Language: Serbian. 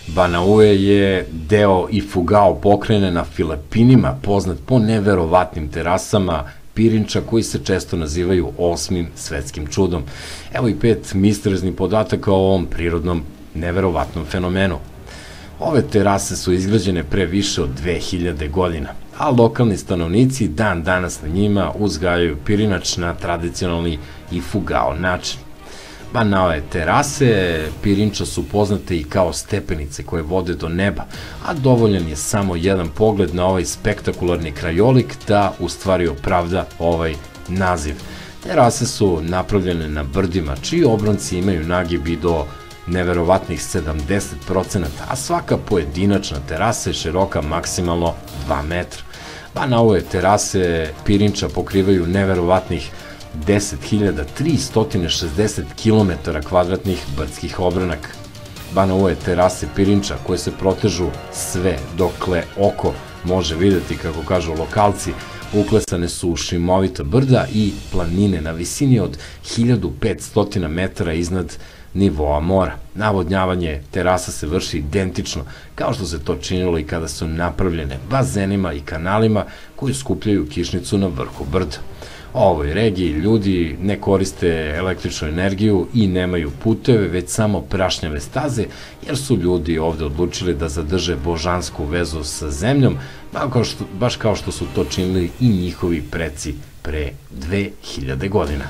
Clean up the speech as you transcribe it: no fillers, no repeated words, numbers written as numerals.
Banaue je deo Ifugao pokrajine na Filipinima, poznat po neverovatnim terasama pirinča koji se često nazivaju osmim svetskim čudom. Evo i 5 misterioznih podataka o ovom prirodnom neverovatnom fenomenu. Ove terase su izgrađene pre više od 2000 godina, a lokalni stanovnici dan danas na njima uzgajaju pirinač na tradicionalni Ifugao način. Banaue terase pirinča su poznate i kao stepenice koje vode do neba, a dovoljan je samo jedan pogled na ovaj spektakularni krajolik da u stvari opravda ovaj naziv. Terase su napravljene na brdima, čiji obronci imaju nagib i do neverovatnih 70%, a svaka pojedinačna terasa je široka maksimalno 2 metra. Banaue terase pirinča pokrivaju neverovatnih 10.360 km kvadratnih brdskih obranaka. Banaue terase pirinča koje se protežu sve dokle oko može videti, kako kažu lokalci, uklesane su u šimovita brda i planine na visini od 1500 metara iznad nivoa mora. Navodnjavanje terasa se vrši identično kao što se to činilo i kada su napravljene bazenima i kanalima koji skupljaju kišnicu na vrhu brda. U ovoj regiji ljudi ne koriste električnu energiju i nemaju puteve, već samo prašnjave staze, jer su ljudi ovde odlučili da zadrže božansku vezu sa zemljom, baš kao što su to činili i njihovi preci pre 2000 godina.